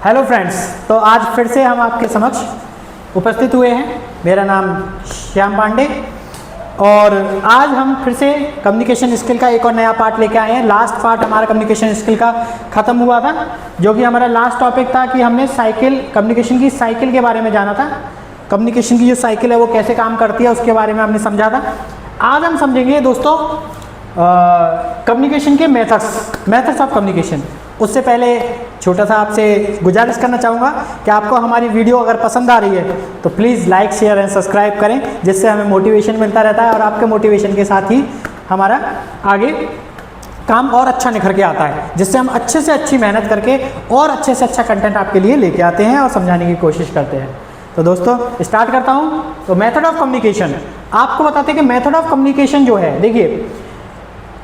Hello friends, तो आज फिर से हम आपके समक्ष उपस्थित हुए हैं। मेरा नाम श्याम पांडे और आज हम फिर से कम्युनिकेशन स्किल का एक और नया पार्ट लेके आए हैं। लास्ट पार्ट हमारा कम्युनिकेशन स्किल का ख़त्म हुआ था, जो कि हमारा लास्ट टॉपिक था कि हमने कम्युनिकेशन की साइकिल के बारे में जाना था। कम्युनिकेशन की जो साइकिल है वो कैसे काम करती है उसके बारे में हमने समझा था। आज हम समझेंगे दोस्तों कम्युनिकेशन के मेथड्स ऑफ कम्युनिकेशन। उससे पहले छोटा सा आपसे गुजारिश करना चाहूँगा कि आपको हमारी वीडियो अगर पसंद आ रही है तो please like share and subscribe करें, जिससे हमें मोटिवेशन मिलता रहता है और आपके मोटिवेशन के साथ ही हमारा आगे काम और अच्छा निखर के आता है, जिससे हम अच्छे से अच्छी मेहनत करके और अच्छे से अच्छा कंटेंट आपके लिए लेके आते हैं और समझाने की कोशिश करते हैं। तो दोस्तों स्टार्ट करता हूँ। तो मेथड ऑफ कम्युनिकेशन, आपको बताते हैं कि मेथड ऑफ कम्युनिकेशन जो है, देखिए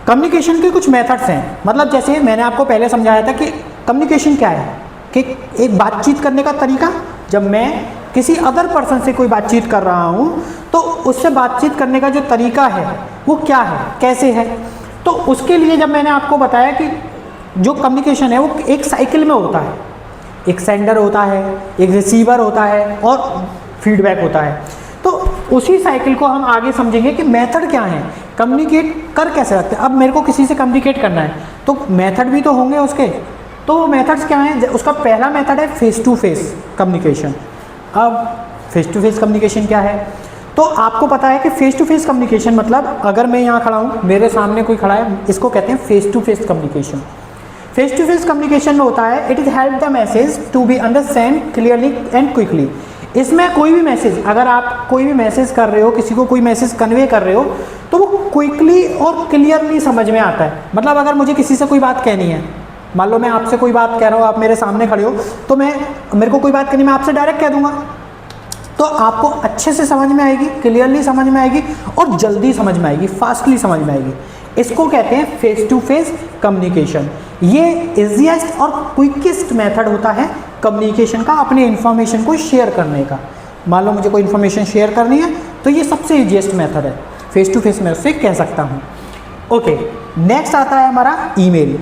कम्युनिकेशन के कुछ मेथड्स हैं। मतलब जैसे मैंने आपको पहले समझाया था कि कम्युनिकेशन क्या है, कि एक बातचीत करने का तरीका। जब मैं किसी अदर पर्सन से कोई बातचीत कर रहा हूँ तो उससे बातचीत करने का जो तरीका है वो क्या है, कैसे है। तो उसके लिए जब मैंने आपको बताया कि जो कम्युनिकेशन है वो एक साइकिल में होता है, एक सेंडर होता है, एक रिसीवर होता है और फीडबैक होता है। तो उसी साइकिल को हम आगे समझेंगे कि मेथड क्या है, कम्युनिकेट कर कैसे सकते हैं। अब मेरे को किसी से कम्युनिकेट करना है तो मेथड भी तो होंगे उसके। तो वो मेथड्स क्या हैं? उसका पहला मेथड है फेस टू फेस कम्युनिकेशन। अब फेस टू फेस कम्युनिकेशन क्या है? तो आपको पता है कि फेस टू फेस कम्युनिकेशन मतलब अगर मैं यहाँ खड़ा हूँ, मेरे सामने कोई खड़ा है, इसको कहते हैं face to face communication. Face to face communication में होता है it is help the message to be understand clearly and quickly. इसमें कोई भी मैसेज, अगर आप कोई भी मैसेज कर रहे हो, किसी को कोई मैसेज कन्वे कर रहे हो, तो वो क्विकली और क्लियरली समझ में आता है। मतलब अगर मुझे किसी से कोई बात कहनी है, मान लो मैं आपसे कोई बात कह रहा हूँ, आप मेरे सामने खड़े हो, तो मेरे को कोई बात करनी, मैं आपसे डायरेक्ट कह दूंगा तो आपको अच्छे से समझ में आएगी, क्लियरली समझ में आएगी और जल्दी समझ में आएगी, फास्टली समझ में आएगी। इसको कहते हैं फेस टू फेस कम्युनिकेशन। ये इजीएस्ट और क्विकेस्ट मेथड होता है कम्युनिकेशन का, अपने इन्फॉर्मेशन को शेयर करने का। मान लो मुझे कोई इन्फॉर्मेशन शेयर करनी है तो ये सबसे इजीएस्ट मेथड है, फेस टू फेस मैं उससे कह सकता हूँ। ओके, नेक्स्ट आता है हमारा ईमेल।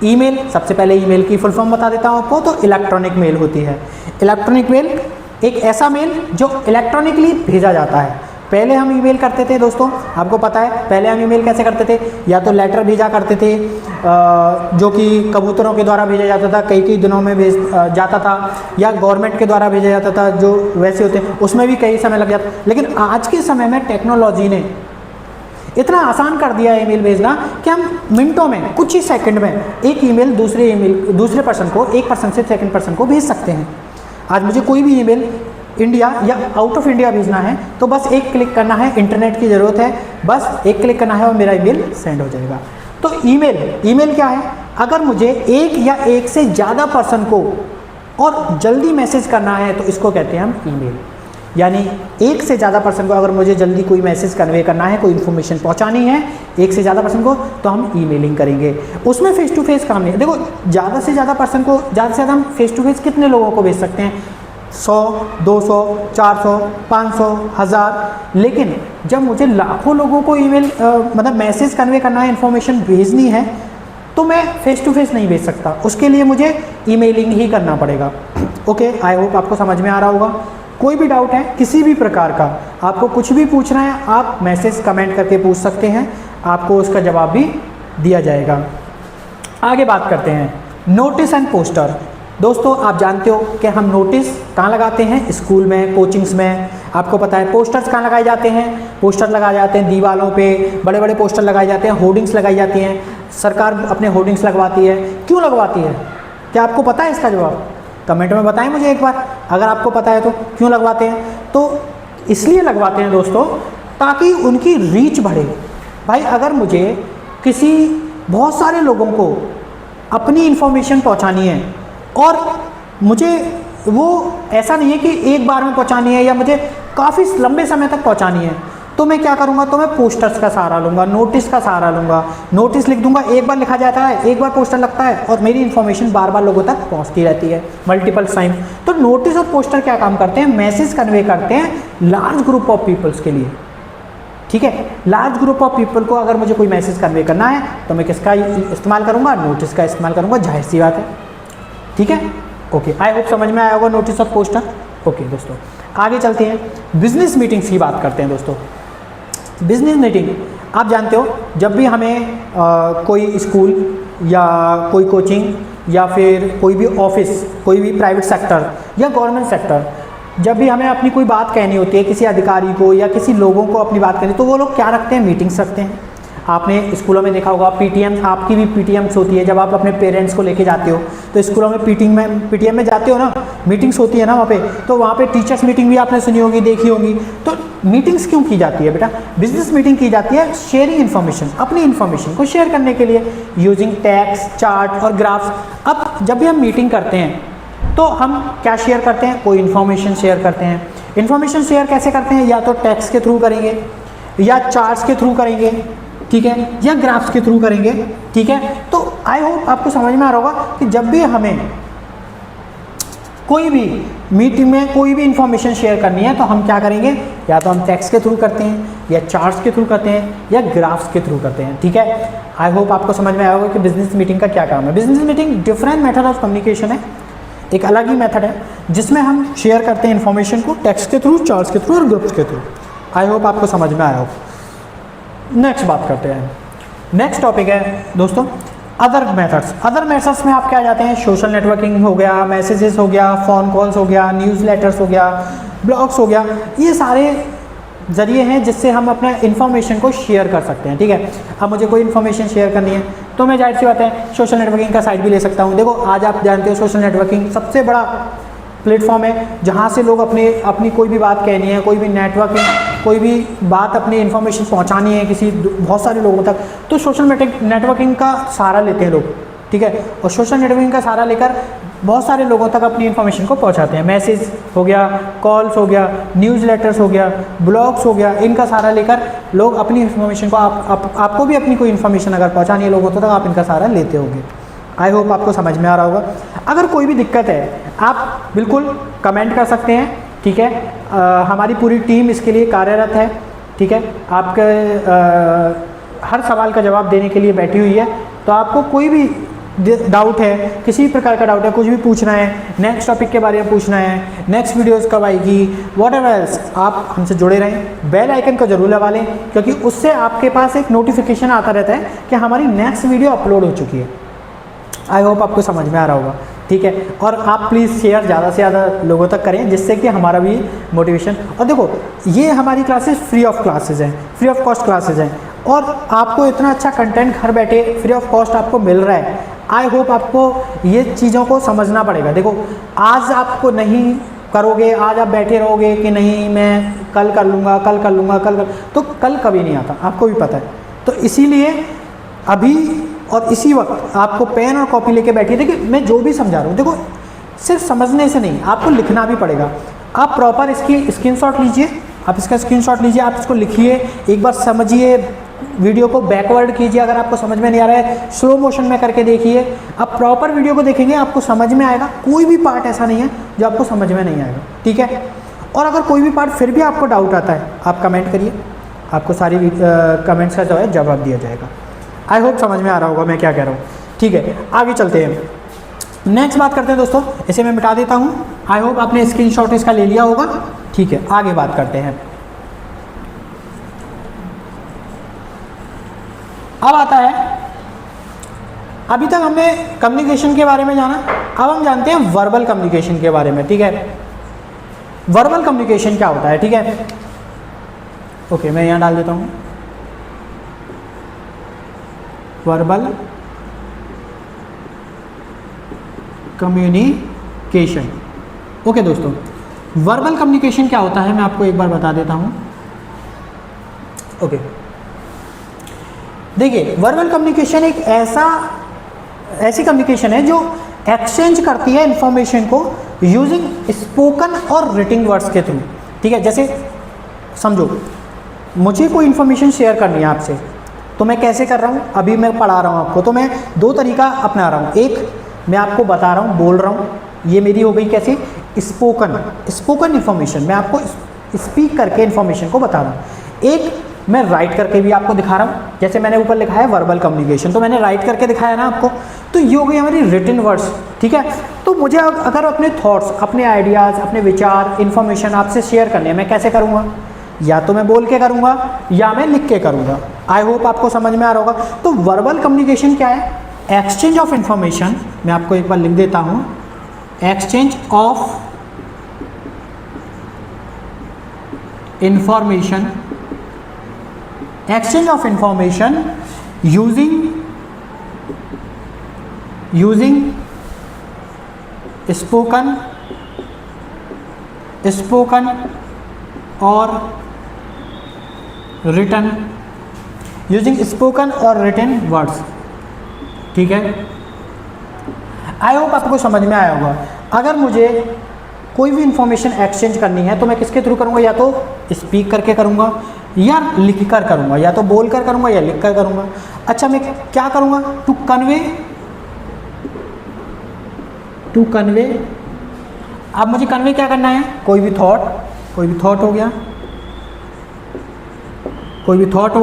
ईमेल, सबसे पहले ईमेल की फुल फॉर्म बता देता हूँ आपको। तो इलेक्ट्रॉनिक मेल होती है। इलेक्ट्रॉनिक मेल एक ऐसा मेल जो इलेक्ट्रॉनिकली भेजा जाता है। पहले हम ईमेल करते थे दोस्तों, आपको पता है पहले हम ईमेल कैसे करते थे? या तो लेटर भेजा करते थे जो कि कबूतरों के द्वारा भेजा जाता था, कई दिनों में भेज जाता था, या गवर्नमेंट के द्वारा भेजा जाता था, जो वैसे होते हैं उसमें भी कई समय लग जाता। लेकिन आज के समय में टेक्नोलॉजी ने इतना आसान कर दिया है ईमेल भेजना कि हम मिनटों में, कुछ ही सेकंड में एक ईमेल दूसरे पर्सन को, एक पर्सन से सेकंड पर्सन को भेज सकते हैं। आज मुझे कोई भी ईमेल इंडिया या आउट ऑफ इंडिया भेजना है तो बस एक क्लिक करना है, इंटरनेट की ज़रूरत है, बस एक क्लिक करना है और मेरा ईमेल सेंड हो जाएगा। तो ईमेल क्या है? अगर मुझे एक या एक से ज़्यादा पर्सन को और जल्दी मैसेज करना है तो इसको कहते हैं हम ईमेल। यानी एक से ज़्यादा पर्सन को अगर मुझे जल्दी कोई मैसेज कन्वे करना है, कोई इन्फॉर्मेशन पहुंचानी है एक से ज़्यादा पर्सन को, तो हम ईमेलिंग करेंगे। उसमें फेस टू फेस काम नहीं है। देखो, ज़्यादा से ज़्यादा पर्सन को, ज़्यादा से ज़्यादा हम फेस टू फेस कितने लोगों को भेज सकते हैं? 100, 200, 400, 500, 1000। लेकिन जब मुझे लाखों लोगों को ईमेल मतलब मैसेज कन्वे करना है, इन्फॉर्मेशन भेजनी है, तो मैं फेस टू फेस नहीं भेज सकता। उसके लिए मुझे ईमेलिंग ही करना पड़ेगा। ओके, आई होप आपको समझ में आ रहा होगा। कोई भी डाउट है किसी भी प्रकार का, आपको कुछ भी पूछना है, आप मैसेज कमेंट करके पूछ सकते हैं, आपको उसका जवाब भी दिया जाएगा। आगे बात करते हैं नोटिस एंड पोस्टर। दोस्तों आप जानते हो कि हम नोटिस कहाँ लगाते हैं? स्कूल में, कोचिंग्स में। आपको पता है पोस्टर्स कहाँ लगाए जाते हैं? पोस्टर लगाए जाते हैं दीवारों पे, बड़े बड़े पोस्टर लगाए जाते हैं, होर्डिंग्स लगाई जाती हैं। सरकार अपने होर्डिंग्स लगवाती है। क्यों लगवाती है? क्या आपको पता है इसका जवाब? कमेंट में बताएं मुझे एक बार, अगर आपको पता है तो। क्यों लगवाते हैं? तो इसलिए लगवाते हैं दोस्तों ताकि उनकी रीच बढ़े। भाई अगर मुझे बहुत सारे लोगों को अपनी इन्फॉर्मेशन पहुंचानी है और मुझे वो ऐसा नहीं है कि एक बार में पहुंचानी है या मुझे काफ़ी लंबे समय तक पहुंचानी है, तो मैं क्या करूंगा? तो मैं पोस्टर्स का सहारा लूँगा, नोटिस का सहारा लूँगा। नोटिस लिख दूंगा, एक बार लिखा जाता है, एक बार पोस्टर लगता है और मेरी इन्फॉर्मेशन बार बार लोगों तक पहुँचती रहती है, मल्टीपल टाइम। तो नोटिस और पोस्टर क्या काम करते हैं? मैसेज कन्वे करते हैं लार्ज ग्रुप ऑफ पीपल्स के लिए। ठीक है, लार्ज ग्रुप ऑफ पीपल को अगर मुझे कोई मैसेज कन्वे करना है तो मैं किसका इस्तेमाल करूँगा? नोटिस का इस्तेमाल करूँगा, जाहिर सी बात है। ठीक है, ओके, आई होप समझ में आया होगा नोटिस ऑफ पोस्टर। ओके दोस्तों, आगे चलते हैं, बिजनेस मीटिंग्स की बात करते हैं दोस्तों। बिजनेस मीटिंग आप जानते हो, जब भी हमें कोई स्कूल या कोई कोचिंग या फिर कोई भी ऑफिस, कोई भी प्राइवेट सेक्टर या गवर्नमेंट सेक्टर, जब भी हमें अपनी कोई बात कहनी होती है किसी अधिकारी को या किसी लोगों को अपनी बात करनी, तो वो लोग क्या रखते हैं, मीटिंग्स रखते हैं। आपने स्कूलों में देखा होगा पीटीएम, आपकी भी पीटीएम्स होती है, जब आप अपने पेरेंट्स को लेके जाते हो तो स्कूलों में पीटीएम में जाते हो ना, मीटिंग्स होती है ना वहाँ पे, तो वहाँ पे टीचर्स मीटिंग भी आपने सुनी होगी, देखी होगी। तो मीटिंग्स क्यों की जाती है बेटा? बिजनेस मीटिंग की जाती है शेयरिंग इन्फॉर्मेशन, अपनी इन्फॉर्मेशन को शेयर करने के लिए, यूजिंग टैक्स, चार्ट और ग्राफ्स। अब जब भी हम मीटिंग करते हैं तो हम क्या शेयर करते हैं, कोई इन्फॉर्मेशन शेयर करते हैं। इन्फॉर्मेशन शेयर कैसे करते हैं, या तो टैक्स के थ्रू करेंगे, या चार्ट्स के थ्रू करेंगे, ठीक है, या ग्राफ्स के थ्रू करेंगे, ठीक है। तो आई होप आपको समझ में आ रहा होगा कि जब भी हमें कोई भी मीटिंग में कोई भी इंफॉर्मेशन शेयर करनी है तो हम क्या करेंगे, या तो हम टेक्स्ट के थ्रू करते हैं, या चार्ट्स के थ्रू करते हैं, या ग्राफ्स के थ्रू करते हैं, ठीक है। आई होप आपको समझ में आया होगा कि बिजनेस मीटिंग का क्या काम है। Business meeting different method of communication है, एक अलग ही मेथड है जिसमें हम शेयर करते हैं इन्फॉर्मेशन को टेक्स्ट के थ्रू, चार्ट्स के थ्रू और ग्रुप्स के थ्रू। आई होप आपको समझ में आया होगा। नेक्स्ट बात करते हैं, नेक्स्ट टॉपिक है दोस्तों अदर मेथड्स। अदर मेथड्स में आप क्या जाते हैं, सोशल नेटवर्किंग हो गया, मैसेजेस हो गया, फ़ोन कॉल्स हो गया, न्यूज़ लेटर्स हो गया, ब्लॉग्स हो गया, ये सारे ज़रिए हैं जिससे हम अपना इन्फॉर्मेशन को शेयर कर सकते हैं, ठीक है। अब मुझे कोई इन्फॉर्मेशन शेयर करनी है तो मैं जाहिर सी बात है सोशल नेटवर्किंग का साइट भी ले सकता हूँ। देखो आज आप जानते हो सोशल नेटवर्किंग सबसे बड़ा प्लेटफॉर्म है जहाँ से लोग अपनी कोई भी बात कहनी है, कोई भी नेटवर्किंग, कोई भी बात अपनी इन्फॉर्मेशन पहुँचानी है किसी बहुत सारे लोगों तक, तो सोशल नेटवर्किंग का सहारा लेते हैं लोग, ठीक है। और सोशल नेटवर्किंग का सहारा लेकर बहुत सारे लोगों तक अपनी इन्फॉर्मेशन को पहुँचाते हैं। मैसेज हो गया, कॉल्स हो गया, न्यूज़ लेटर्स हो गया, ब्लॉग्स हो गया, इनका सहारा लेकर लोग अपनी इन्फॉर्मेशन को आपको भी अपनी कोई इन्फॉर्मेशन अगर पहुँचानी है लोगों तक तो आप इनका सहारा लेते होंगे। आई होप आपको समझ में आ रहा होगा। अगर कोई भी दिक्कत है आप बिल्कुल कमेंट कर सकते हैं, ठीक है। हमारी पूरी टीम इसके लिए कार्यरत है, ठीक है। आपके हर सवाल का जवाब देने के लिए बैठी हुई है। तो आपको कोई भी डाउट है, किसी प्रकार का डाउट है, कुछ भी पूछना है, नेक्स्ट टॉपिक के बारे में पूछना है, नेक्स्ट वीडियोस कब आएगी, व्हाटएवर एल्स, आप हमसे जुड़े रहें। बेल आइकन को जरूर दबा लें क्योंकि उससे आपके पास एक नोटिफिकेशन आता रहता है कि हमारी नेक्स्ट वीडियो अपलोड हो चुकी है। आई होप आपको समझ में आ रहा होगा, ठीक है। और आप प्लीज़ शेयर ज़्यादा से ज़्यादा लोगों तक करें जिससे कि हमारा भी मोटिवेशन। और देखो ये हमारी क्लासेस फ्री ऑफ क्लासेस हैं, फ्री ऑफ कॉस्ट क्लासेस हैं, और आपको इतना अच्छा कंटेंट घर बैठे फ्री ऑफ कॉस्ट आपको मिल रहा है। आई होप आपको ये चीज़ों को समझना पड़ेगा। देखो आज आपको नहीं करोगे, आज आप बैठे रहोगे कि नहीं मैं कल कर लूँगा, कल कर लूँगा, तो कल कभी नहीं आता, आपको भी पता है। तो इसीलिए अभी और इसी वक्त आपको पेन और कॉपी लेके बैठिए। देखिए मैं जो भी समझा रहा हूँ, देखो सिर्फ समझने से नहीं, आपको लिखना भी पड़ेगा। आप प्रॉपर इसकी स्क्रीनशॉट लीजिए, आप इसका स्क्रीनशॉट लीजिए, आप इसको लिखिए, एक बार समझिए, वीडियो को बैकवर्ड कीजिए अगर आपको समझ में नहीं आ रहा है, स्लो मोशन में करके देखिए। आप प्रॉपर वीडियो को देखेंगे आपको समझ में आएगा, कोई भी पार्ट ऐसा नहीं है जो आपको समझ में नहीं आएगा, ठीक है। और अगर कोई भी पार्ट फिर भी आपको डाउट आता है आप कमेंट करिए, आपको सारी कमेंट्स का जो है जवाब दिया जाएगा। आई होप समझ में आ रहा होगा मैं क्या कह रहा हूँ, ठीक है। आगे चलते हैं, नेक्स्ट बात करते हैं दोस्तों। इसे मैं मिटा देता हूँ, आई होप आपने स्क्रीनशॉट इसका ले लिया होगा, ठीक है। आगे बात करते हैं, अब आता है, अभी तक हमने कम्युनिकेशन के बारे में जाना, अब हम जानते हैं वर्बल कम्युनिकेशन के बारे में, ठीक है। वर्बल कम्युनिकेशन क्या होता है, ठीक है। ओके मैं यहाँ डाल देता हूँ वर्बल कम्युनिकेशन। ओके दोस्तों, वर्बल कम्युनिकेशन क्या होता है मैं आपको एक बार बता देता हूँ। ओके देखिए, वर्बल कम्युनिकेशन एक ऐसी कम्युनिकेशन है जो एक्सचेंज करती है इंफॉर्मेशन को यूजिंग स्पोकन और रिटिंग वर्ड्स के थ्रू, ठीक है। जैसे समझो मुझे कोई इन्फॉर्मेशन शेयर करनी है आपसे, तो मैं कैसे कर रहा हूँ, अभी मैं पढ़ा रहा हूँ आपको, तो मैं दो तरीका अपना रहा हूँ। एक मैं आपको बता रहा हूँ, बोल रहा हूँ, ये मेरी हो गई कैसे, स्पोकन इन्फॉर्मेशन, मैं आपको स्पीक करके इन्फॉर्मेशन को बता रहा हूँ। एक मैं राइट करके भी आपको दिखा रहा हूँ। जैसे मैंने ऊपर लिखा है वर्बल कम्युनिकेशन, तो मैंने राइट करके दिखाया ना आपको, तो ये हो गई हमारी रिटन वर्ड्स, ठीक है। तो मुझे अगर अपने थॉट्स, अपने आइडियाज़, अपने विचार, इन्फॉर्मेशन आपसे शेयर करने हैं, मैं कैसे करूँगा? या तो मैं बोल के करूँगा या मैं लिख के करूँगा। आई होप आपको समझ में आ रहा होगा। तो वर्बल कम्युनिकेशन क्या है? Exchange of information. मैं आपको एक बार लिख देता हूँ, exchange of information, exchange of information using spoken और written, using spoken और written words, ठीक है। आई होप आपको समझ में आया होगा। अगर मुझे कोई भी इंफॉर्मेशन एक्सचेंज करनी है तो मैं किसके थ्रू करूँगा? या तो स्पीक करके करूँगा या लिख कर करूँगा, या तो बोल कर करूँगा या लिख कर करूँगा। अच्छा, मैं क्या करूँगा? To convey. अब मुझे कन्वे क्या करना है? कोई भी थॉट हो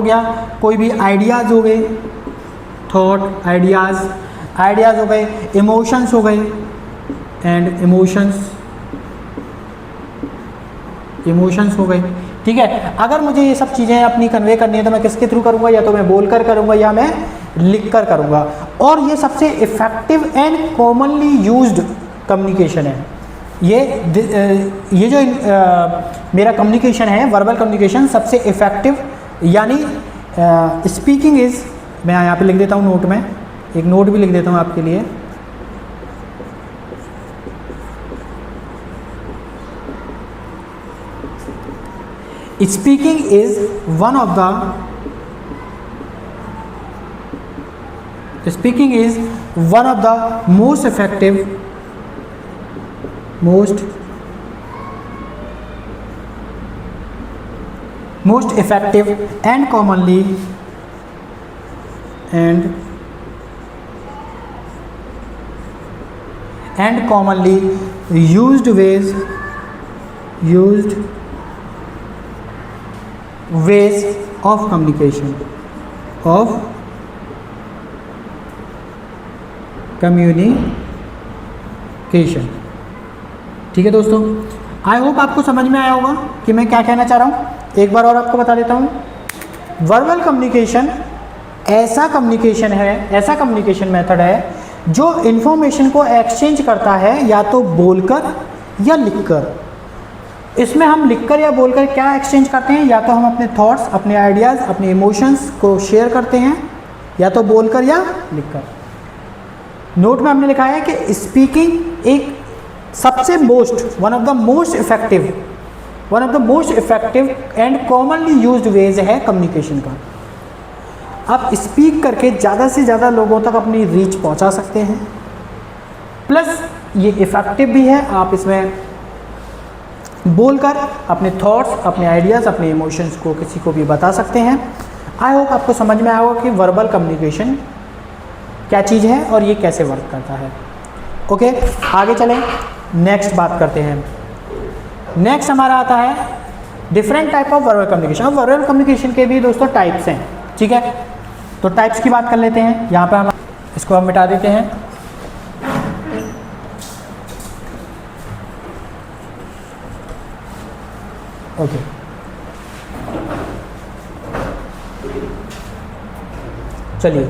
गया, कोई भी आइडियाज़ हो गए, थॉट, आइडियाज़ हो गए, इमोशंस हो गए, एंड इमोशंस हो गए, ठीक है। अगर मुझे ये सब चीज़ें अपनी कन्वे करनी है तो मैं किसके थ्रू करूँगा? या तो मैं बोल कर करूँगा या मैं लिख कर करूँगा। और ये सबसे effective and commonly used communication है। ये जो मेरा कम्युनिकेशन है, वर्बल कम्युनिकेशन, सबसे इफ़ेक्टिव, यानी स्पीकिंग इज़, मैं यहाँ पे लिख देता हूँ नोट में, एक नोट भी लिख देता हूँ आपके लिए। Speaking is one of the most effective and commonly used ways of communication, ठीक है दोस्तों। आई होप आपको समझ में आया होगा कि मैं क्या कहना चाह रहा हूँ। एक बार और आपको बता देता हूँ, वर्बल कम्युनिकेशन ऐसा कम्युनिकेशन मेथड है जो इन्फॉर्मेशन को एक्सचेंज करता है, या तो बोलकर या लिखकर। इसमें हम लिखकर या बोलकर क्या एक्सचेंज करते हैं? या तो हम अपने थॉट्स, अपने आइडियाज़, अपने इमोशंस को शेयर करते हैं, या तो बोलकर या लिखकर। नोट में हमने लिखा है कि स्पीकिंग एक सबसे one of the most effective and commonly used ways है कम्युनिकेशन का। आप स्पीक करके ज़्यादा से ज़्यादा लोगों तक अपनी रीच पहुंचा सकते हैं, प्लस ये इफ़ेक्टिव भी है। आप इसमें बोलकर अपने थॉट्स, अपने आइडियाज़, अपने इमोशंस को किसी को भी बता सकते हैं। आई होप आपको समझ में आया होगा कि वर्बल कम्युनिकेशन क्या चीज़ है और ये कैसे वर्क करता है। ओके, आगे चलें, नेक्स्ट बात करते हैं। नेक्स्ट हमारा आता है different type of verbal communication. अब वर्बल कम्युनिकेशन के भी दोस्तों टाइप्स हैं, ठीक है। तो टाइप्स की बात कर लेते हैं। यहाँ पर हम इसको मिटा देते हैं। ओके, चलिए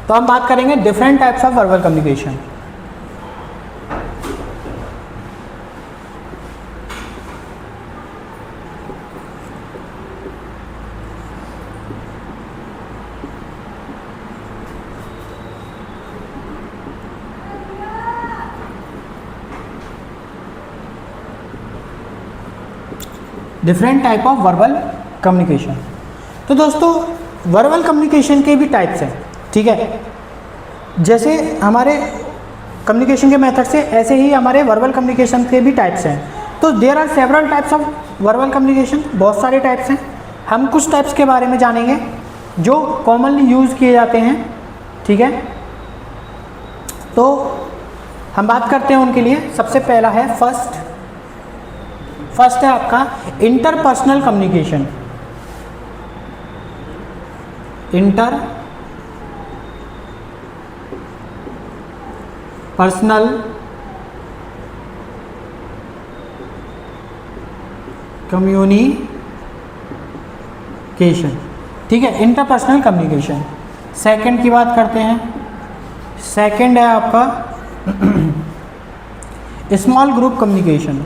तो हम बात करेंगे different types of verbal communication. Different type of verbal communication. तो दोस्तों वर्बल कम्युनिकेशन के भी टाइप्स हैं, ठीक है। जैसे हमारे कम्युनिकेशन के मेथड से, ऐसे ही हमारे वर्बल कम्युनिकेशन के भी टाइप्स हैं। तो there are several types of verbal communication, बहुत सारे टाइप्स हैं। हम कुछ टाइप्स के बारे में जानेंगे जो कॉमनली यूज़ किए जाते हैं, ठीक है। तो हम बात करते हैं उनके लिए। सबसे पहला है फर्स्ट है आपका interpersonal communication. Inter personal communication, ठीक है, इंटरपर्सनल कम्युनिकेशन। सेकंड की बात करते हैं, सेकंड है आपका small group communication.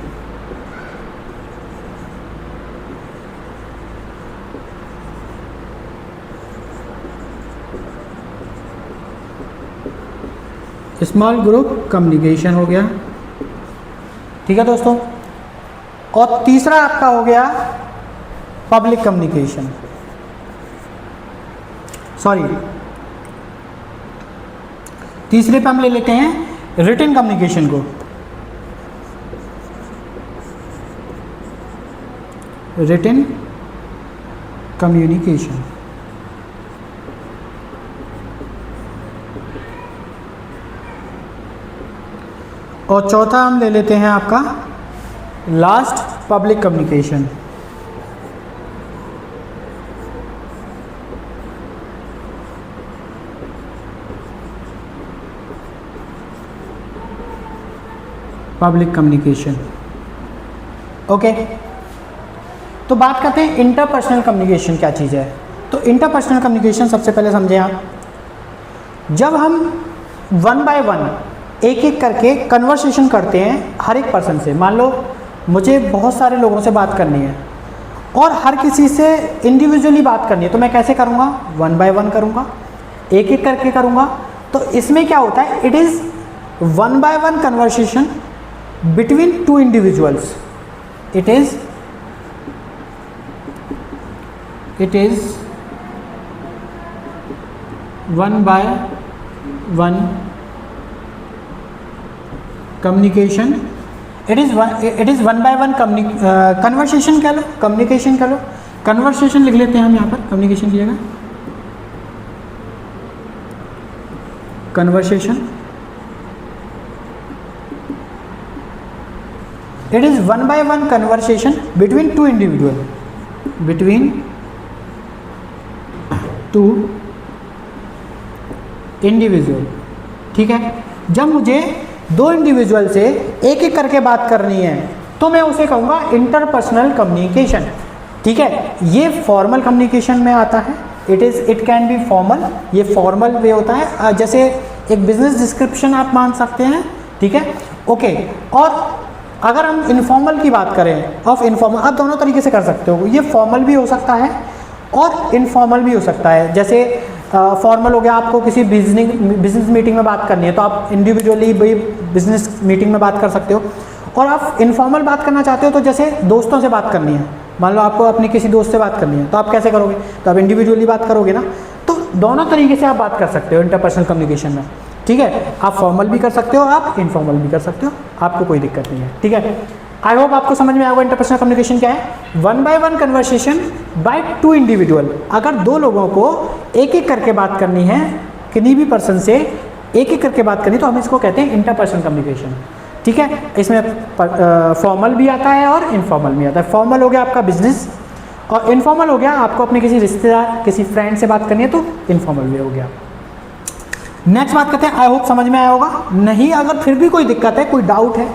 Small group communication हो गया, ठीक है दोस्तों। और तीसरा आपका हो गया पब्लिक कम्युनिकेशन, सॉरी तीसरे पे हम ले लेते हैं रिटन कम्युनिकेशन को। रिटन कम्युनिकेशन, और चौथा हम ले लेते हैं आपका last public communication. Public communication, okay. तो बात करते हैं इंटरपर्सनल कम्युनिकेशन क्या चीज़ है। तो इंटरपर्सनल कम्युनिकेशन सबसे पहले समझें आप, जब हम वन बाय वन एक एक करके कन्वर्सेशन करते हैं हर एक पर्सन से। मान लो मुझे बहुत सारे लोगों से बात करनी है और हर किसी से इंडिविजुअली बात करनी है, तो मैं कैसे करूँगा? वन बाय वन करूँगा, एक एक करके करूँगा। तो इसमें क्या होता है, it is one by one conversation between two individuals. It is one by one communication, it is one by one conversation कह लो, कम्युनिकेशन कह लो, कन्वर्सेशन लिख लेते हैं हम यहाँ पर, कम्युनिकेशन की जगह conversation. It is one by one conversation between two individual, between two individual, ठीक है। जब मुझे दो इंडिविजुअल से एक एक करके बात करनी है तो मैं उसे कहूँगा इंटरपर्सनल कम्युनिकेशन, ठीक है। ये फॉर्मल कम्युनिकेशन में आता है, इट कैन बी फॉर्मल, ये फॉर्मल वे होता है, जैसे एक बिजनेस डिस्क्रिप्शन आप मान सकते हैं, ठीक है, ओके। और अगर हम इनफॉर्मल की बात करें, ऑफ इनफॉर्मल, आप दोनों तरीके से कर सकते हो, ये फॉर्मल भी हो सकता है और इनफॉर्मल भी हो सकता है। जैसे फॉर्मल हो गया, आपको किसी बिजनेस मीटिंग में बात करनी है तो आप इंडिविजुअली भी बिजनेस मीटिंग में बात कर सकते हो। और आप इनफॉर्मल बात करना चाहते हो तो जैसे दोस्तों से बात करनी है, मान लो आपको अपनी किसी दोस्त से बात करनी है तो आप कैसे करोगे? तो आप इंडिविजुअली बात करोगे ना। तो दोनों तरीके से आप बात कर सकते हो इंटरपर्सनल कम्युनिकेशन में, ठीक है। आप फॉर्मल भी कर सकते हो, आप इनफॉर्मल भी कर सकते हो, आपको कोई दिक्कत नहीं है, ठीक है। आई होप आपको समझ में आएगा इंटरपर्सनल कम्युनिकेशन क्या है। One by one conversation by two individual, अगर दो लोगों को एक एक करके बात करनी है, किसी भी पर्सन से एक एक करके बात करनी, तो हम इसको कहते हैं इंटरपर्सनल कम्युनिकेशन, ठीक है। इसमें फॉर्मल भी आता है और इनफॉर्मल भी आता है। फॉर्मल हो गया आपका बिजनेस और इनफॉर्मल हो गया आपको अपने किसी रिश्तेदार, किसी फ्रेंड से बात करनी है तो इनफॉर्मल भी हो गया। नेक्स्ट बात करते हैं, आई होप समझ में आया होगा। नहीं, अगर फिर भी कोई दिक्कत है, कोई डाउट है,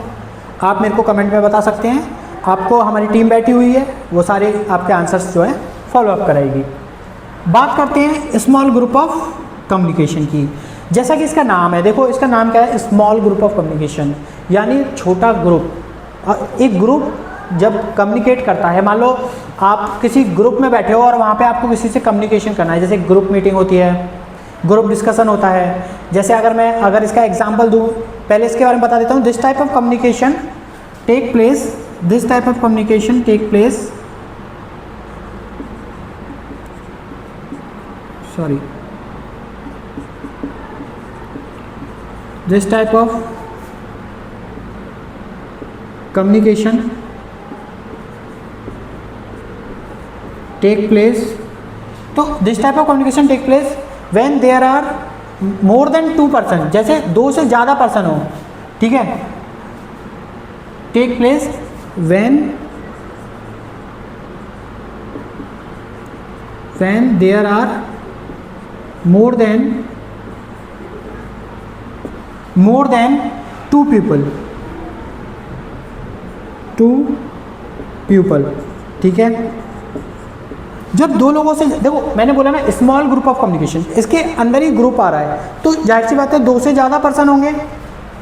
आप मेरे को कमेंट में बता सकते हैं। आपको हमारी टीम बैठी हुई है, वो सारे आपके आंसर्स जो है फॉलो अप कराएगी। बात करते हैं स्मॉल ग्रुप ऑफ कम्युनिकेशन की। जैसा कि इसका नाम है, देखो इसका नाम क्या है, स्मॉल ग्रुप ऑफ कम्युनिकेशन, यानी छोटा ग्रुप। एक ग्रुप जब कम्युनिकेट करता है, मान लो आप किसी ग्रुप में बैठे हो और वहाँ पे आपको किसी से कम्युनिकेशन करना है, जैसे ग्रुप मीटिंग होती है, ग्रुप डिस्कशन होता है। जैसे अगर इसका एग्जांपल दूँ, पहले इसके बारे में बता देता हूँ। This type of communication take place, this type of communication take place, sorry, this type of communication take place, तो this type of communication take place when there are more than 2 person, जैसे दो से ज़्यादा person हो, ठीक है। take place when there are more than two people, ठीक है। जब दो लोगों से, देखो मैंने बोला ना स्मॉल ग्रुप ऑफ कम्युनिकेशन, इसके अंदर ही ग्रुप आ रहा है, तो जाहिर सी बात है दो से ज़्यादा पर्सन होंगे,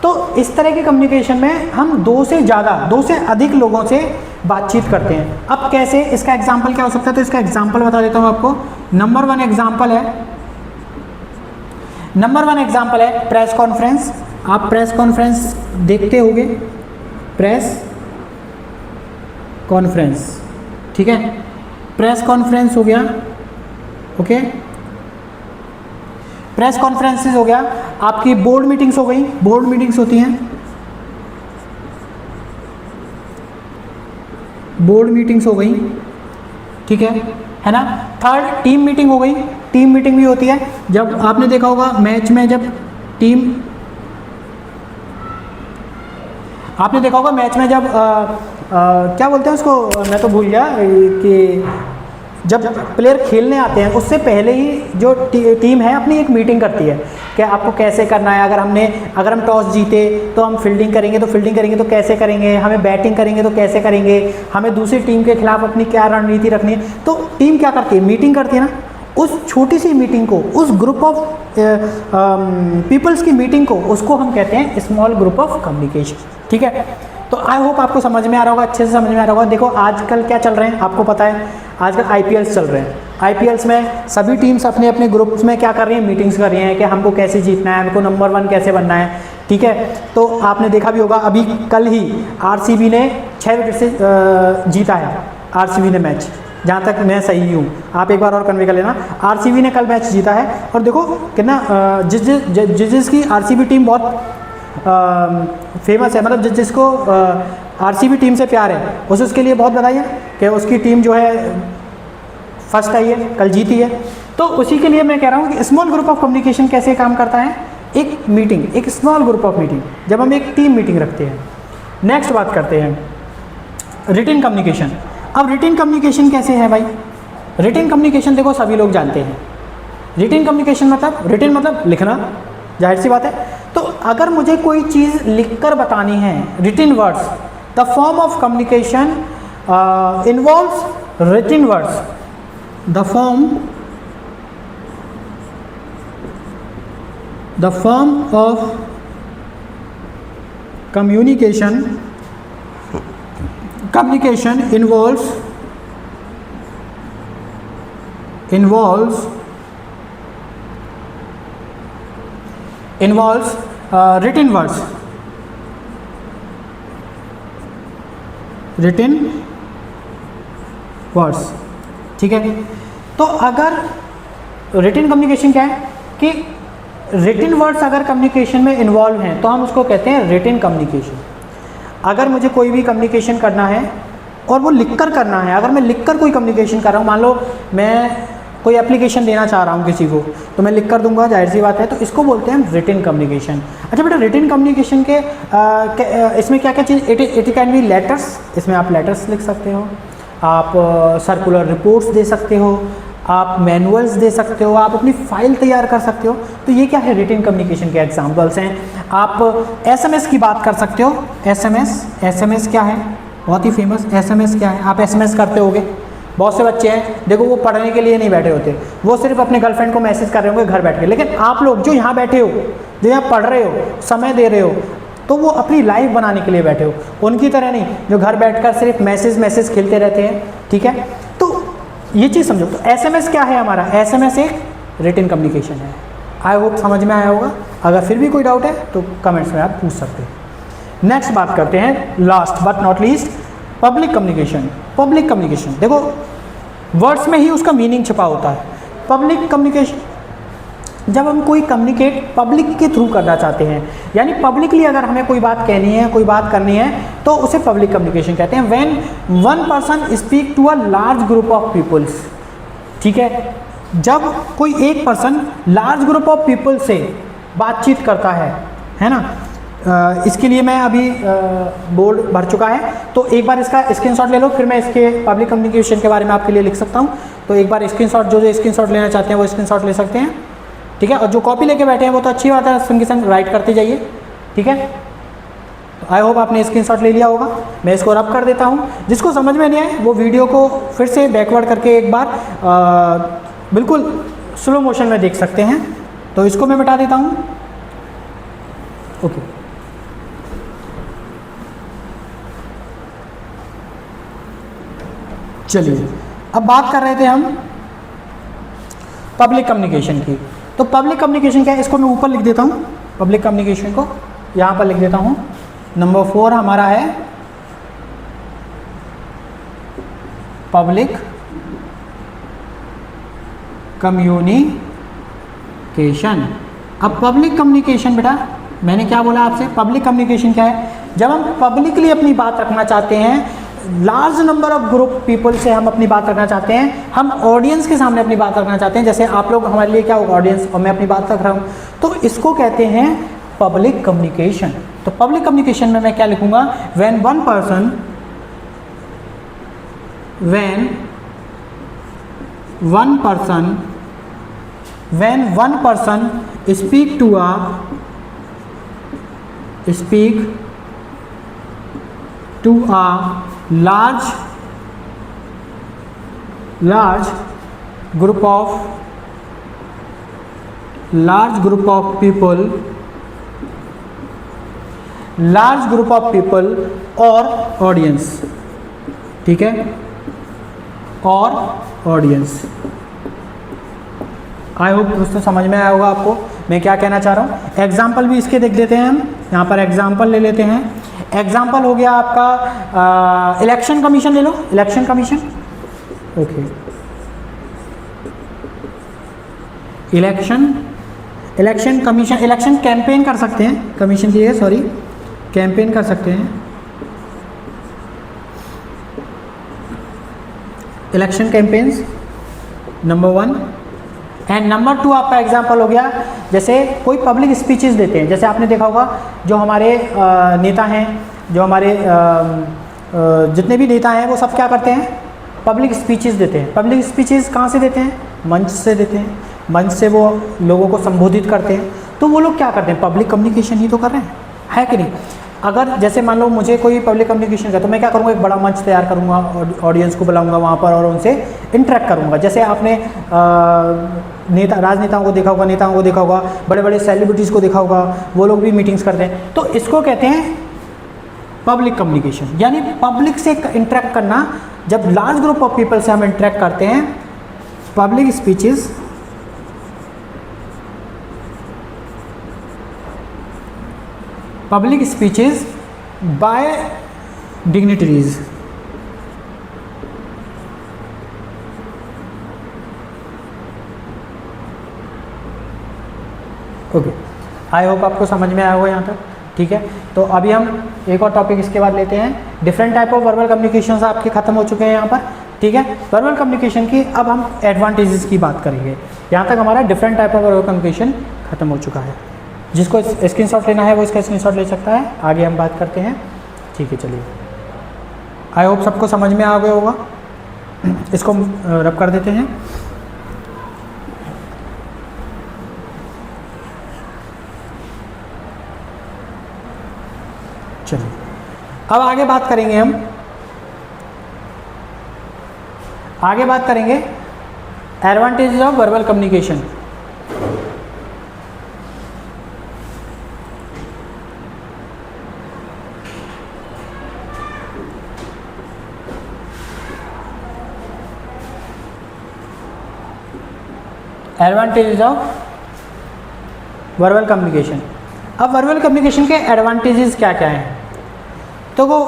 तो इस तरह के कम्युनिकेशन में हम दो से अधिक लोगों से बातचीत करते हैं। अब कैसे, इसका एग्जाम्पल क्या हो सकता है, तो इसका एग्जाम्पल बता देता हूँ आपको। नंबर वन एग्जाम्पल है प्रेस कॉन्फ्रेंस। आप प्रेस कॉन्फ्रेंस देखते होंगे, प्रेस कॉन्फ्रेंस, ठीक है, प्रेस कॉन्फ्रेंस हो गया, ओके, प्रेस कॉन्फ्रेंसेस हो गया। आपकी बोर्ड मीटिंग्स हो गई, बोर्ड मीटिंग्स होती हैं, बोर्ड मीटिंग्स हो गई, ठीक है ना। थर्ड जब टीम मीटिंग भी होती है। जब आपने देखा होगा मैच में, जब क्या बोलते हैं उसको, मैं तो भूल गया, कि जब प्लेयर खेलने आते हैं उससे पहले ही जो टीम है अपनी एक मीटिंग करती है कि आपको कैसे करना है। अगर हम टॉस जीते तो हम फील्डिंग करेंगे, तो कैसे करेंगे, हमें बैटिंग करेंगे तो कैसे करेंगे, हमें दूसरी टीम के खिलाफ अपनी क्या रणनीति रखनी है। तो टीम क्या करती है, मीटिंग करती है ना। उस छोटी सी मीटिंग को, उस ग्रुप ऑफ पीपल्स की मीटिंग को, उसको हम कहते हैं स्मॉल ग्रुप ऑफ कम्युनिकेशन, ठीक है। तो आई होप आपको समझ में आ रहा होगा, अच्छे से समझ में आ रहा होगा। देखो आजकल क्या चल रहे हैं आपको पता है, आजकल IPLs चल रहे हैं। IPLs में सभी टीम्स अपने अपने ग्रुप्स में क्या कर रही हैं, मीटिंग्स कर रही हैं कि हमको कैसे जीतना है, हमको नंबर 1 कैसे बनना है, ठीक है। तो आपने देखा भी होगा, अभी कल ही RCB ने 6 विकेट से जीता है, RCB ने मैच, जहाँ तक मैं सही हूँ, आप एक बार और कन्वे कर लेना। RCB ने कल मैच जीता है, और देखो कितना जिसकी RCB टीम बहुत फेमस है, मतलब जिसको RCB टीम से प्यार है उसके लिए बहुत बधाई है कि उसकी टीम जो है फर्स्ट आई है, कल जीती है। तो उसी के लिए मैं कह रहा हूँ कि स्मॉल ग्रुप ऑफ कम्युनिकेशन कैसे काम करता है, एक मीटिंग, एक स्मॉल ग्रुप ऑफ मीटिंग, जब हम एक टीम मीटिंग रखते हैं। नेक्स्ट बात करते हैं रिटन कम्युनिकेशन। अब रिटन कम्युनिकेशन कैसे है भाई, रिटन कम्युनिकेशन देखो सभी लोग जानते हैं। रिटन कम्युनिकेशन मतलब लिखना, जाहिर सी बात है। तो अगर मुझे कोई चीज़ लिखकर बतानी है, written words, the form of communication involves written words, the form of communication involves written words, ठीक है। तो अगर रिटन कम्युनिकेशन क्या है कि रिटन वर्ड्स अगर कम्युनिकेशन में इन्वॉल्व हैं तो हम उसको कहते हैं रिटन कम्युनिकेशन। अगर मुझे कोई भी कम्युनिकेशन करना है और वो लिखकर करना है, अगर मैं लिखकर कोई कम्युनिकेशन कर रहा हूँ, मान लो मैं कोई एप्लीकेशन देना चाह रहा हूँ किसी को, तो मैं लिख कर दूंगा, जाहिर सी बात है, तो इसको बोलते हैं रिटन कम्युनिकेशन। अच्छा बेटा, रिटन कम्युनिकेशन के इसमें क्या क्या चीज़, इट कैन बी लेटर्स, इसमें आप लेटर्स लिख सकते हो, आप सर्कुलर रिपोर्ट्स दे सकते हो, आप मैनुअल्स दे सकते हो, आप अपनी फाइल तैयार कर सकते हो। तो ये क्या है, रिटन कम्युनिकेशन के एग्जांपल्स हैं। आप SMS की बात कर सकते हो, SMS क्या है, बहुत ही फेमस। SMS क्या है, आप SMS करते होगे, बहुत से बच्चे हैं देखो वो पढ़ने के लिए नहीं बैठे होते, वो सिर्फ अपने गर्लफ्रेंड को मैसेज कर रहे होंगे घर बैठ के। लेकिन आप लोग जो यहाँ बैठे हो, जो यहाँ पढ़ रहे हो, समय दे रहे हो, तो वो अपनी लाइफ बनाने के लिए बैठे हो, उनकी तरह नहीं जो घर बैठकर सिर्फ मैसेज खेलते रहते हैं, ठीक है। तो ये चीज़ समझो। तो SMS क्या है हमारा, SMS एक रिटन कम्युनिकेशन है। आई होप समझ में आया होगा। अगर फिर भी कोई डाउट है तो कमेंट्स में आप पूछ सकते हैं। नेक्स्ट बात करते हैं, last but not least, public communication. Public communication देखो वर्ड्स में ही उसका मीनिंग छिपा होता है। पब्लिक कम्युनिकेशन, जब हम कोई कम्युनिकेट पब्लिक के थ्रू करना चाहते हैं, यानी पब्लिकली अगर हमें कोई बात कहनी है, कोई बात करनी है, तो उसे पब्लिक कम्युनिकेशन कहते हैं। When one person speak to a large group of peoples, ठीक है, जब कोई एक person large group of people से बातचीत करता है ना। इसके लिए मैं अभी बोर्ड भर चुका है, तो एक बार इसका स्क्रीनशॉट ले लो, फिर मैं इसके पब्लिक कम्युनिकेशन के बारे में आपके लिए लिख सकता हूँ। तो एक बार स्क्रीनशॉट, जो स्क्रीनशॉट लेना चाहते हैं वो स्क्रीनशॉट ले सकते हैं। ठीक है। और जो कॉपी लेके बैठे हैं वो तो अच्छी बात है, संग के संग राइट करते जाइए, ठीक है। तो आई होप आपने स्क्रीनशॉट ले लिया होगा। मैं इसको रब कर देता हूँ। जिसको समझ में नहीं आए वो वीडियो को फिर से बैकवर्ड करके एक बार बिल्कुल स्लो मोशन में देख सकते हैं। तो इसको मैं मिटा देता हूँ। ओके, चलिए अब बात कर रहे थे हम पब्लिक कम्युनिकेशन की। तो पब्लिक कम्युनिकेशन क्या है, इसको मैं ऊपर लिख देता हूँ। पब्लिक कम्युनिकेशन को यहाँ पर लिख देता हूँ। नंबर 4 हमारा है पब्लिक कम्युनिकेशन। अब पब्लिक कम्युनिकेशन बेटा मैंने क्या बोला आपसे, पब्लिक कम्युनिकेशन क्या है, जब हम पब्लिकली अपनी बात रखना चाहते हैं, large number of group people से हम अपनी बात रखना चाहते हैं, हम ऑडियंस के सामने अपनी बात रखना चाहते हैं, जैसे आप लोग हमारे लिए क्या होगा ऑडियंस, और मैं अपनी बात रख रहा हूँ, तो इसको कहते हैं पब्लिक कम्युनिकेशन। तो पब्लिक कम्युनिकेशन में मैं क्या लिखूंगा, when one person speak to a large group of people और ऑडियंस, ठीक है, और ऑडियंस। आई होप दोस्तों समझ में आया होगा आपको मैं क्या कहना चाह रहा हूँ। एग्जाम्पल भी इसके देख लेते हैं हम, यहाँ पर एग्जाम्पल ले लेते हैं। एग्जाम्पल हो गया आपका इलेक्शन कमीशन, ले लो election commission. Okay, election commission, election campaign कर सकते हैं, कमीशन की जगह सॉरी कैंपेन कर सकते हैं। Election campaigns number 1। And number 2 आपका एग्जाम्पल हो गया, जैसे कोई पब्लिक स्पीचेस देते हैं, जैसे आपने देखा होगा जो हमारे नेता हैं, जो हमारे जितने भी नेता हैं वो सब क्या करते हैं, पब्लिक स्पीचेस देते हैं। पब्लिक स्पीचेस कहाँ से देते हैं, मंच से देते हैं, मंच से वो लोगों को संबोधित करते हैं। तो वो लोग क्या करते हैं, पब्लिक कम्युनिकेशन ही तो कर रहे हैं, है कि नहीं। अगर जैसे मान लो मुझे कोई पब्लिक कम्युनिकेशन का, तो मैं क्या करूँगा, एक बड़ा मंच तैयार करूँगा, ऑडियंस को बुलाऊंगा वहाँ पर और उनसे इंटरेक्ट करूँगा। जैसे आपने राजनेताओं को देखा होगा, नेताओं को देखा होगा, बड़े बड़े सेलिब्रिटीज़ को देखा होगा, वो लोग भी मीटिंग्स करते हैं। तो इसको कहते हैं पब्लिक कम्युनिकेशन, यानी पब्लिक से इंटरेक्ट करना। जब लार्ज ग्रुप ऑफ पीपल से हम इंटरेक्ट करते हैं, public speeches by dignitaries. Okay, I hope आपको समझ में आया होगा यहाँ तक, ठीक है। तो अभी हम एक और टॉपिक इसके बाद लेते हैं। Different type of verbal communication आपके खत्म हो चुके हैं यहाँ पर, ठीक है। वर्बल कम्युनिकेशन की अब हम एडवांटेजेस की बात करेंगे। यहाँ तक हमारा different type of verbal communication खत्म हो चुका है। जिसको स्क्रीनशॉट लेना है वो इसका स्क्रीनशॉट ले सकता है। आगे हम बात करते हैं, ठीक है। चलिए, आई होप सबको समझ में आ गया होगा। इसको रब कर देते हैं। चलिए, अब आगे बात करेंगे हम, आगे बात करेंगे advantages of verbal communication. Advantages of verbal communication. अब वर्बल कम्युनिकेशन के एडवांटेजेस क्या क्या हैं, तो वो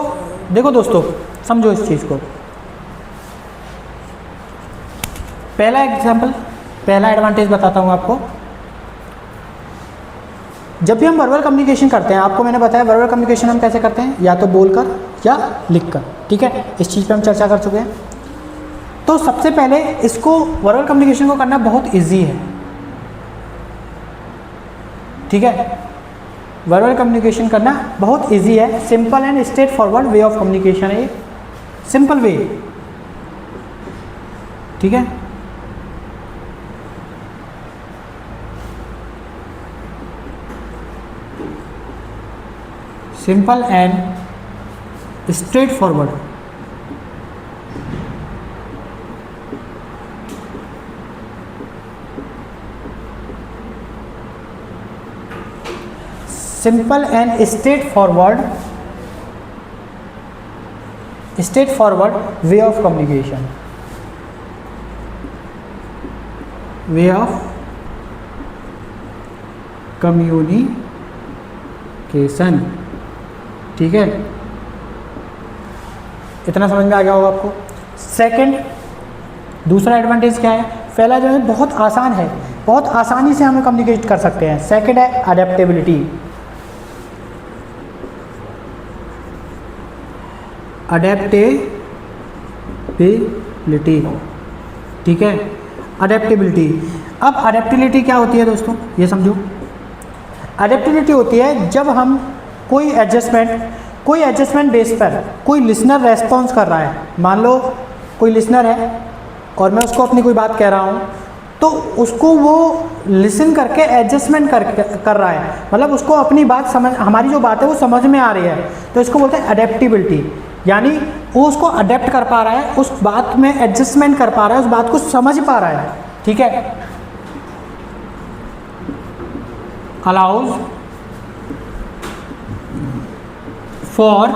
देखो दोस्तों, समझो इस चीज़ को। पहला एग्जांपल, पहला एडवांटेज बताता हूँ आपको। जब भी हम वर्बल कम्युनिकेशन करते हैं, आपको मैंने बताया वर्बल कम्युनिकेशन हम कैसे करते हैं, या तो बोलकर या लिखकर, ठीक है। इस चीज़ पे हम चर्चा कर चुके हैं। तो सबसे पहले इसको वर्बल कम्युनिकेशन को करना बहुत इजी है, ठीक है। वर्बल कम्युनिकेशन करना बहुत इजी है, simple and straight forward way of communication है, सिंपल वे, ठीक है। Simple and straight forward. Simple and straight forward way of communication, way of communication. ठीक है, इतना समझ में आ गया होगा आपको। सेकंड, दूसरा एडवांटेज क्या है? पहला जो है बहुत आसान है, बहुत आसानी से हम कम्युनिकेट कर सकते हैं। सेकंड है अडेप्टेबिलिटी। अडेप्टेबिलिटी, ठीक है, अडेप्टेबिलिटी। अब अडेप्टेबिलिटी क्या होती है दोस्तों, ये समझो। अडेप्टेबिलिटी होती है जब हम कोई एडजस्टमेंट बेस पर कोई लिसनर रेस्पॉन्स कर रहा है। मान लो कोई लिसनर है और मैं उसको अपनी कोई बात कह रहा हूँ, तो उसको वो लिसन करके एडजस्टमेंट कर रहा है, मतलब उसको अपनी बात समझ, हमारी जो बात है वो समझ में आ रही है, तो इसको बोलते हैं अडेप्टेबिलिटी। यानी वो उसको अडेप्ट कर पा रहा है, उस बात में एडजस्टमेंट कर पा रहा है, उस बात को समझ पा रहा है। ठीक है, allows for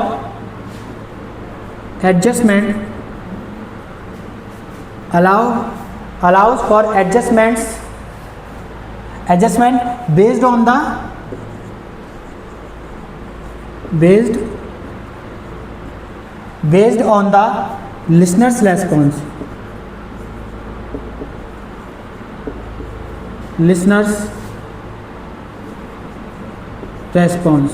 adjustment, allows for adjustment based on the listener's response,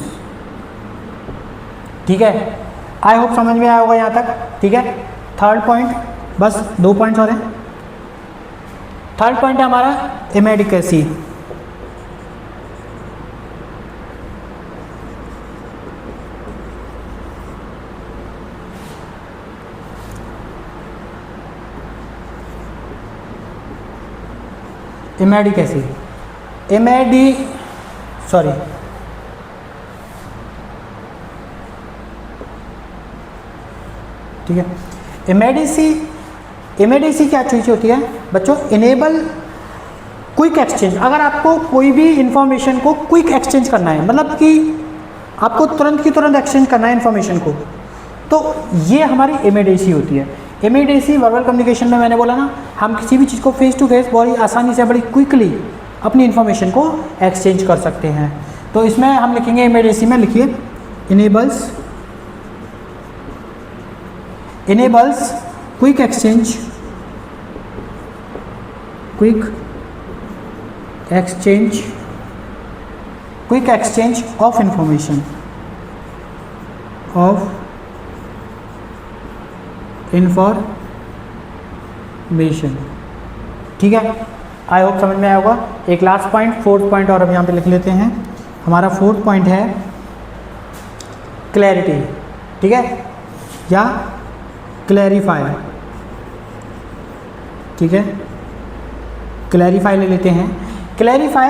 ठीक है। आई होप समझ में आया होगा यहाँ तक। ठीक है, थर्ड पॉइंट, बस 2 पॉइंट्स और हैं। थर्ड पॉइंट है हमारा इमेडिकेसी। इमेडिकेसी, ठीक है। इमेडिसी क्या चीज़ होती है बच्चों? Enable quick exchange. अगर आपको कोई भी इंफॉर्मेशन को क्विक एक्सचेंज करना है, मतलब कि आपको तुरंत की तुरंत एक्सचेंज करना है इंफॉर्मेशन को, तो ये हमारी इमेडिसी होती है। इमेडिसी वर्बल कम्युनिकेशन में मैंने बोला ना, हम किसी भी चीज़ को फेस टू फेस बड़ी आसानी से, बड़ी क्विकली अपनी इंफॉर्मेशन को एक्सचेंज कर सकते हैं। तो इसमें हम लिखेंगे इमेडिसी में, लिखिए enables quick exchange of information, ठीक है। आई होप समझ में आया होगा। एक लास्ट पॉइंट, फोर्थ पॉइंट और अब यहाँ पे लिख लेते हैं। हमारा फोर्थ पॉइंट है क्लैरिटी, ठीक है, या क्लैरिफाई, ठीक है। क्लैरिफाई ले लेते हैं। क्लैरिफाई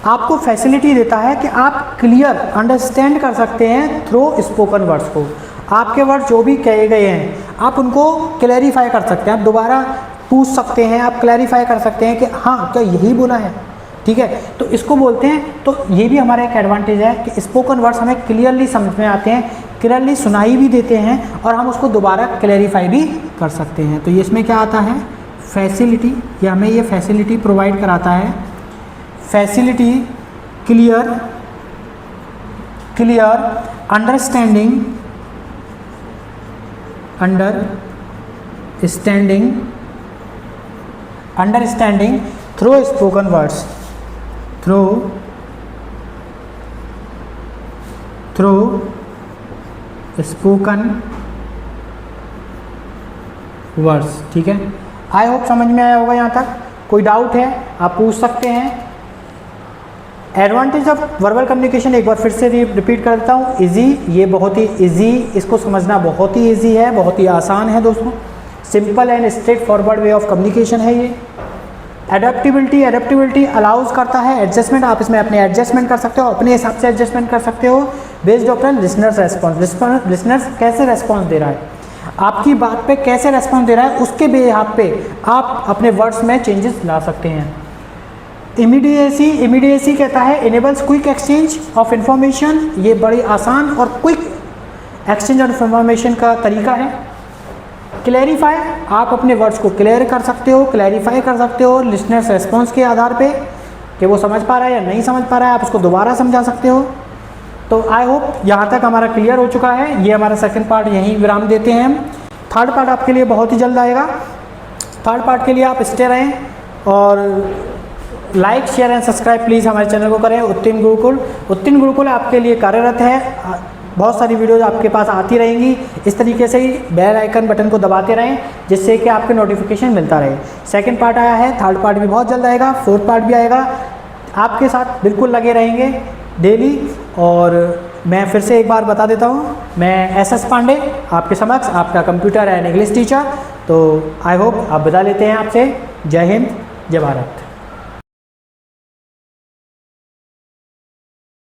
आपको फैसिलिटी देता है कि आप क्लियर अंडरस्टैंड कर सकते हैं थ्रू स्पोकन वर्ड्स को। आपके वर्ड जो भी कहे गए हैं आप उनको क्लैरिफाई कर सकते हैं, आप दोबारा पूछ सकते हैं, आप क्लैरिफाई कर सकते हैं कि हाँ क्या यही बोला है, ठीक है। तो इसको बोलते हैं, तो ये भी हमारा एक एडवांटेज है कि स्पोकन वर्ड्स हमें क्लियरली समझ में आते हैं, क्लियरली सुनाई भी देते हैं और हम उसको दोबारा क्लैरिफाई भी कर सकते हैं। तो ये इसमें क्या आता है? फैसिलिटी, या हमें ये फैसिलिटी प्रोवाइड कराता है। Facility clear understanding through spoken words, through spoken words, ठीक है। आई होप समझ में आया होगा यहाँ तक। कोई डाउट है आप पूछ सकते हैं। एडवांटेज ऑफ वर्बल कम्युनिकेशन एक बार फिर से रिपीट कर देता हूँ। इजी, ये बहुत ही इजी, इसको समझना बहुत ही इजी है, बहुत ही आसान है दोस्तों। Simple and straight forward way of communication है ये। एडेप्टेबिलिटी अलाउज करता है एडजस्टमेंट, आप इसमें अपने एडजस्टमेंट कर सकते हो, अपने हिसाब से एडजस्टमेंट कर सकते हो। Based on listeners response, listeners कैसे रेस्पॉन्स दे रहा है, आपकी बात पे कैसे रेस्पॉन्स दे रहा है, उसके बेहाफ पे आप अपने वर्ड्स में चेंजेस ला सकते हैं। इमीडिएसी कहता है enables quick exchange of information, ये बड़ी आसान और क्विक एक्सचेंज ऑफ इंफॉर्मेशन का तरीका है। क्लैरिफाई, आप अपने वर्ड्स को क्लियर कर सकते हो, क्लैरिफाई कर सकते हो लिसनर्स रेस्पॉन्स के आधार पे कि वो समझ पा रहा है या नहीं समझ पा रहा है, आप उसको दोबारा समझा सकते हो। तो आई होप यहाँ तक हमारा क्लियर हो चुका है। ये हमारा सेकंड पार्ट यहीं विराम देते हैं हम। थर्ड पार्ट आपके लिए बहुत ही जल्द आएगा। थर्ड पार्ट के लिए आप स्टे रहें और like share and subscribe please हमारे चैनल को करें। उत्तीर्ण गुरुकुल आपके लिए कार्यरत है, बहुत सारी वीडियोज़ आपके पास आती रहेंगी। इस तरीके से ही बेल आइकन बटन को दबाते रहें जिससे कि आपके नोटिफिकेशन मिलता रहे। सेकंड पार्ट आया है, थर्ड पार्ट भी बहुत जल्द आएगा, फोर्थ पार्ट भी आएगा। आपके साथ बिल्कुल लगे रहेंगे डेली। और मैं फिर से एक बार बता देता हूँ, मैं SS पांडे आपके समक्ष, आपका कंप्यूटर एंड इंग्लिश टीचर। तो आई होप आप बता लेते हैं आपसे। जय हिंद, जय भारत।